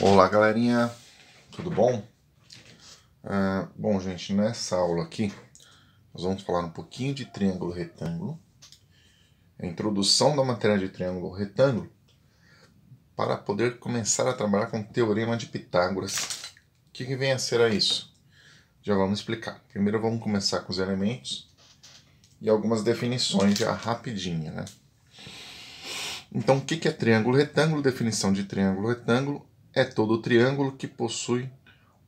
Olá, galerinha, tudo bom? Bom, gente, nessa aula aqui nós vamos falar um pouquinho de triângulo retângulo, a introdução da matéria de triângulo retângulo, para poder começar a trabalhar com o teorema de Pitágoras. O que vem a ser isso? Já vamos explicar. Primeiro vamos começar com os elementos e algumas definições já rapidinho, né? Então, o que é triângulo retângulo? Definição de triângulo retângulo é todo triângulo que possui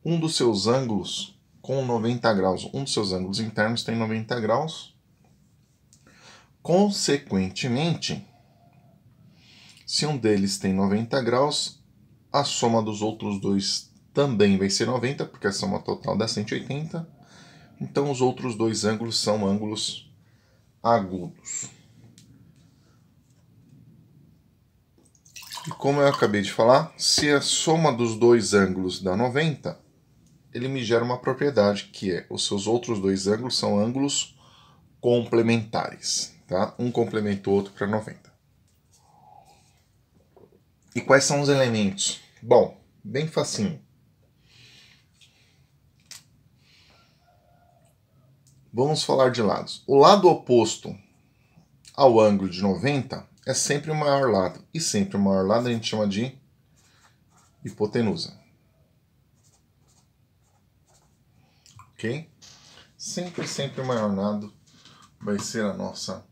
um dos seus ângulos com 90 graus. Um dos seus ângulos internos tem 90 graus. Consequentemente, se um deles tem 90 graus, a soma dos outros dois também vai ser 90, porque a soma total dá 180. Então, os outros dois ângulos são ângulos agudos. E como eu acabei de falar, se a soma dos dois ângulos dá 90, ele me gera uma propriedade, que é os seus outros dois ângulos são ângulos complementares. Tá? Um complementa o outro para 90. E quais são os elementos? Bom, bem facinho. Vamos falar de lados. O lado oposto ao ângulo de 90 é sempre o maior lado. E sempre o maior lado a gente chama de hipotenusa. Ok? Sempre o maior lado vai ser a nossa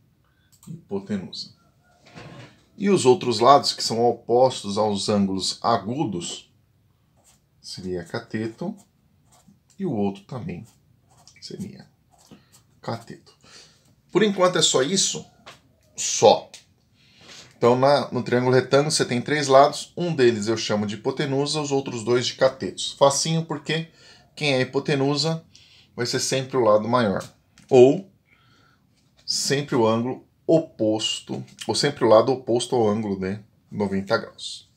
hipotenusa. E os outros lados, que são opostos aos ângulos agudos, seria cateto, e o outro também seria cateto. Por enquanto é só isso? Só. Então, no triângulo retângulo você tem três lados, um deles eu chamo de hipotenusa, os outros dois de catetos. Facinho porque quem é hipotenusa vai ser sempre o lado maior. Ou sempre o ângulo oposto, ou sempre o lado oposto ao ângulo de 90 graus.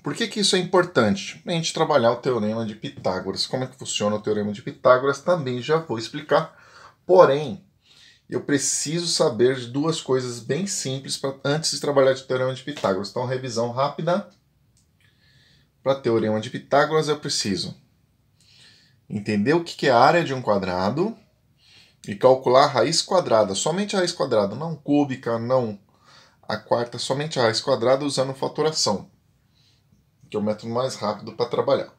Por que isso é importante? Para a gente trabalhar o teorema de Pitágoras. Como é que funciona o teorema de Pitágoras? Também já vou explicar. Porém, eu preciso saber de duas coisas bem simples antes de trabalhar de teorema de Pitágoras. Então, revisão rápida. Para teorema de Pitágoras, eu preciso entender o que é a área de um quadrado e calcular a raiz quadrada. Somente a raiz quadrada, não cúbica, não a quarta, somente a raiz quadrada usando fatoração, que é o método mais rápido para trabalhar.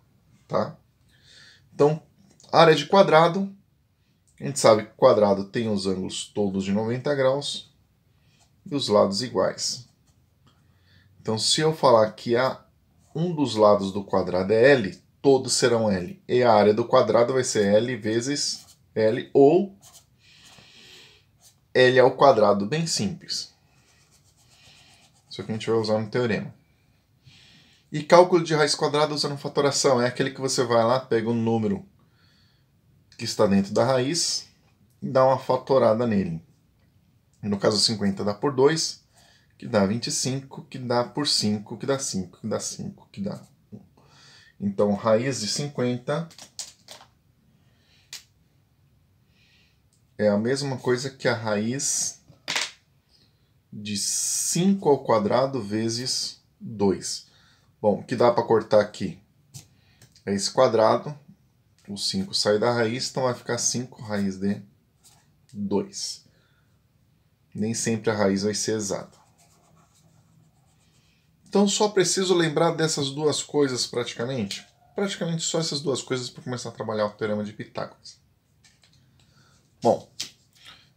Tá? Então, área de quadrado, a gente sabe que o quadrado tem os ângulos todos de 90 graus e os lados iguais. Então, se eu falar que um dos lados do quadrado é L, todos serão L. E a área do quadrado vai ser L vezes L, ou L ao quadrado, bem simples. Isso aqui a gente vai usar no teorema. E cálculo de raiz quadrada usando fatoração. É aquele que você vai lá, pega um número que está dentro da raiz e dá uma fatorada nele. No caso, 50 dá por 2, que dá 25, que dá por 5, que dá 5, que dá 5, que dá 1. Então, raiz de 50 é a mesma coisa que a raiz de 5 ao quadrado vezes 2. Bom, o que dá para cortar aqui é esse quadrado. O 5 sai da raiz, então vai ficar 5 raiz de 2. Nem sempre a raiz vai ser exata. Então só preciso lembrar dessas duas coisas praticamente. Praticamente só essas duas coisas para começar a trabalhar o teorema de Pitágoras. Bom,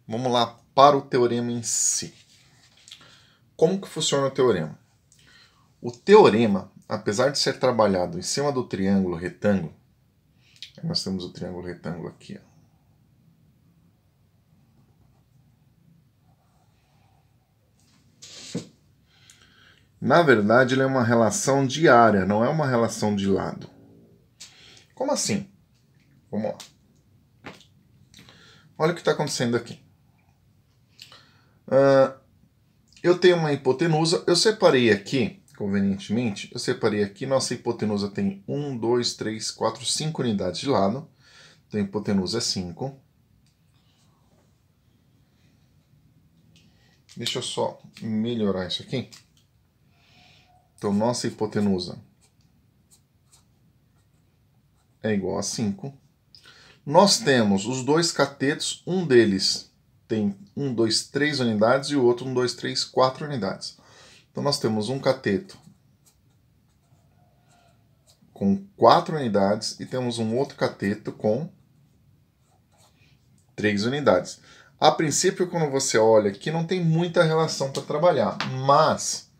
vamos lá para o teorema em si. Como que funciona o teorema? O teorema, apesar de ser trabalhado em cima do triângulo retângulo, nós temos o triângulo retângulo aqui, ó. Na verdade, ele é uma relação de área, não é uma relação de lado. Como assim? Vamos lá. Olha o que está acontecendo aqui. Eu tenho uma hipotenusa, eu separei aqui, convenientemente, nossa hipotenusa tem 1, 2, 3, 4, 5 unidades de lado. Então a hipotenusa é 5. Deixa eu só melhorar isso aqui. Então, nossa hipotenusa é igual a 5. Nós temos os dois catetos, um deles tem 1, 2, 3 unidades e o outro 1, 2, 3, 4 unidades. Então nós temos um cateto com 4 unidades e temos um outro cateto com 3 unidades. A princípio, quando você olha aqui, não tem muita relação para trabalhar, mas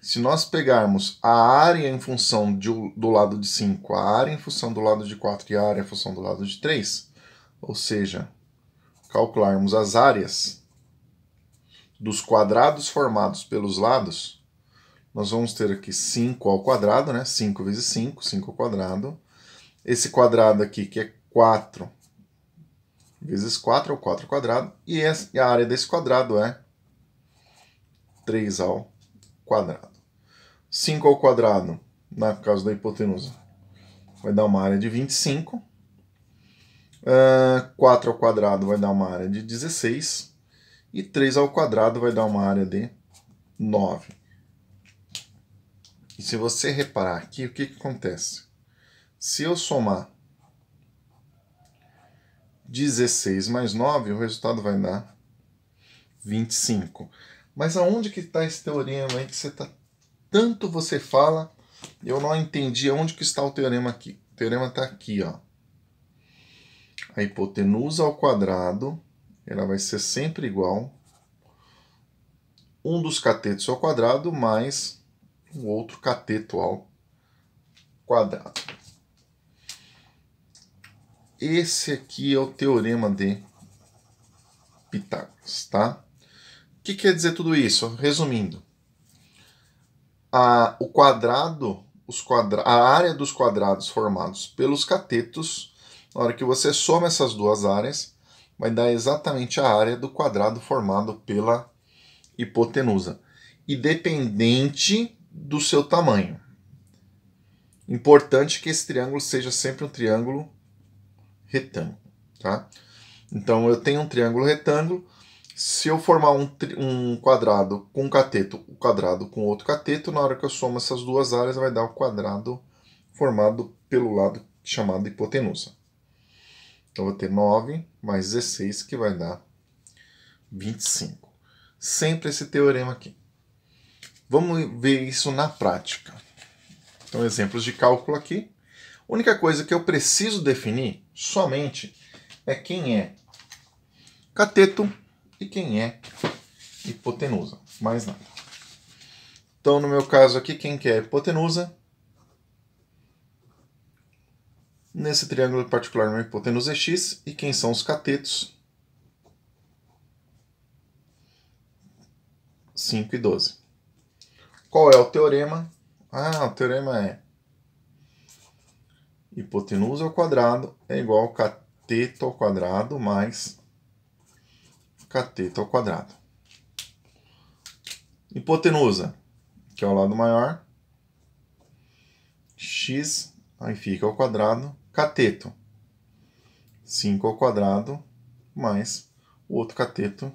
se nós pegarmos a área em função do lado de 5, a área em função do lado de 4 e a área em função do lado de 3, ou seja, calcularmos as áreas dos quadrados formados pelos lados, nós vamos ter aqui 5 ao quadrado, né? 5 vezes 5, 5 ao quadrado. Esse quadrado aqui, que é 4 vezes 4, é o 4 ao quadrado. E a área desse quadrado é 3 ao quadrado. 5 ao quadrado, na causa da hipotenusa, vai dar uma área de 25. 4 ao quadrado vai dar uma área de 16. E 3 ao quadrado vai dar uma área de 9. E se você reparar aqui, o que acontece? Se eu somar 16 mais 9, o resultado vai dar 25. Mas aonde que está esse teorema aí que tanto você fala, eu não entendi aonde que está o teorema aqui. O teorema está aqui, ó. A hipotenusa ao quadrado, ela vai ser sempre igual um dos catetos ao quadrado mais o outro cateto ao quadrado. Esse aqui é o teorema de Pitágoras, tá? O que quer dizer tudo isso? Resumindo, a área dos quadrados formados pelos catetos, na hora que você soma essas duas áreas, vai dar exatamente a área do quadrado formado pela hipotenusa, independente do seu tamanho. Importante que esse triângulo seja sempre um triângulo retângulo, tá? Então eu tenho um triângulo retângulo. Se eu formar um quadrado com um cateto, o quadrado com outro cateto, na hora que eu somo essas duas áreas, vai dar o quadrado formado pelo lado chamado hipotenusa. Então eu vou ter 9 mais 16, que vai dar 25. Sempre esse teorema aqui. Vamos ver isso na prática. Então, exemplos de cálculo aqui. A única coisa que eu preciso definir somente é quem é cateto e quem é hipotenusa. Mais nada. Então, no meu caso aqui, quem que é hipotenusa? Nesse triângulo particular, minha hipotenusa é x. E quem são os catetos? 5 e 12. Qual é o teorema? O teorema é hipotenusa ao quadrado é igual a cateto ao quadrado mais cateto ao quadrado. Hipotenusa, que é o lado maior, x, aí fica ao quadrado, cateto, 5 ao quadrado, mais o outro cateto,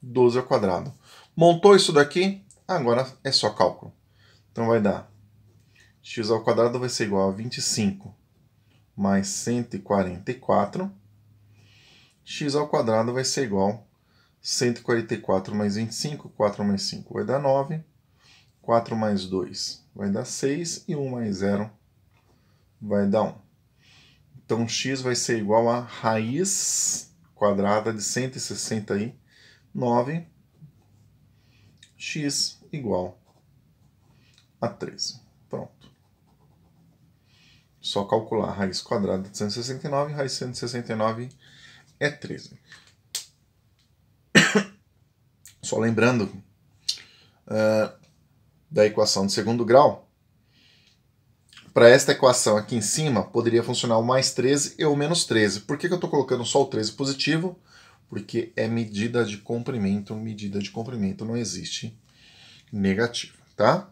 12 ao quadrado. Montou isso daqui? Agora é só cálculo. Então vai dar x ao quadrado vai ser igual a 25 mais 144. X ao quadrado vai ser igual a 144 mais 25. 4 mais 5 vai dar 9. 4 mais 2 vai dar 6. E 1 mais 0 vai dar 1. Então x vai ser igual a raiz quadrada de 169. X igual a 13. Pronto. Só calcular a raiz quadrada de 169, raiz de 169 é 13. Só lembrando da equação de segundo grau, para esta equação aqui em cima, poderia funcionar o mais 13 e o menos 13. Por que eu estou colocando só o 13 positivo? Porque é medida de comprimento não existe negativa, tá?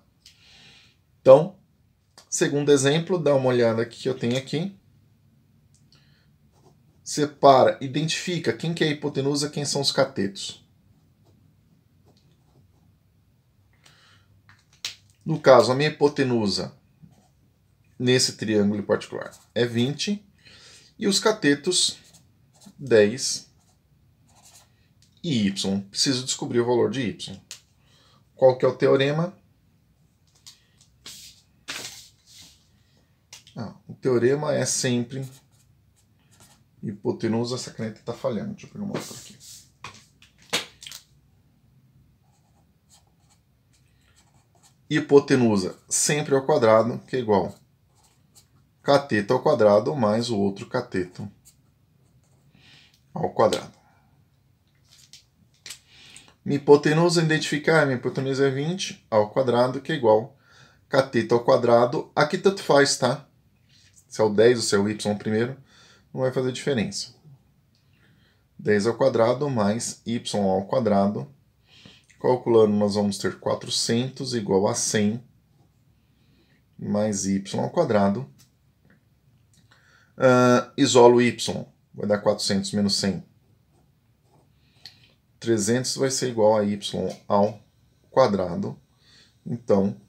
Então, segundo exemplo, dá uma olhada aqui que eu tenho aqui. Separa, identifica quem que é a hipotenusa, quem são os catetos. No caso, a minha hipotenusa, nesse triângulo em particular, é 20, e os catetos, 10 e y. Preciso descobrir o valor de y. Qual que é o teorema? O teorema é sempre hipotenusa. Essa caneta está falhando. Deixa eu pegar uma outra aqui. Hipotenusa sempre ao quadrado, que é igual cateto ao quadrado mais o outro cateto ao quadrado. Minha hipotenusa, identificar, minha hipotenusa é 20 ao quadrado, que é igual cateto ao quadrado. Aqui tanto faz, tá? Se é o 10 ou se é o y primeiro, não vai fazer diferença. 10 ao quadrado mais y ao quadrado. Calculando, nós vamos ter 400 igual a 100 mais y ao quadrado. Isolo y, vai dar 400 menos 100. 300 vai ser igual a y ao quadrado. Então,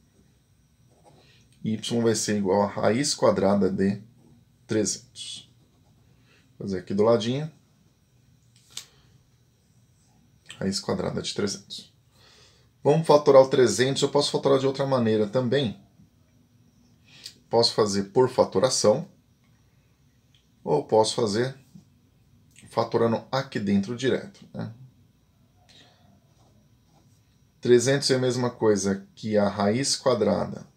y vai ser igual a raiz quadrada de 300. Vou fazer aqui do ladinho. Raiz quadrada de 300. Vamos fatorar o 300. Eu posso fatorar de outra maneira também. Posso fazer por fatoração. Ou posso fazer fatorando aqui dentro direto, né? 300 é a mesma coisa que a raiz quadrada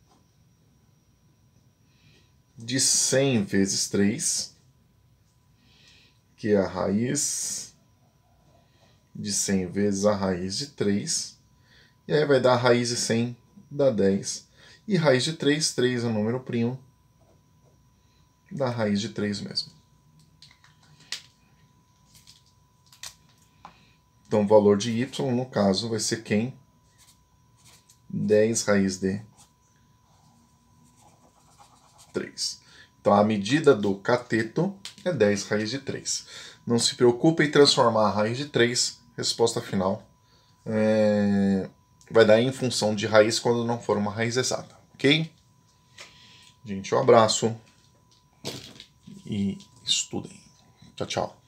de 100 vezes 3, que é a raiz de 100 vezes a raiz de 3, e aí vai dar a raiz de 100, dá 10, e raiz de 3, 3 é um número primo, dá raiz de 3 mesmo. Então o valor de y, no caso, vai ser quem? 10 raiz de 3. Então a medida do cateto é 10 raiz de 3. Não se preocupe em transformar a raiz de 3, resposta final vai dar em função de raiz quando não for uma raiz exata, ok? Gente, um abraço e estudem. Tchau, tchau.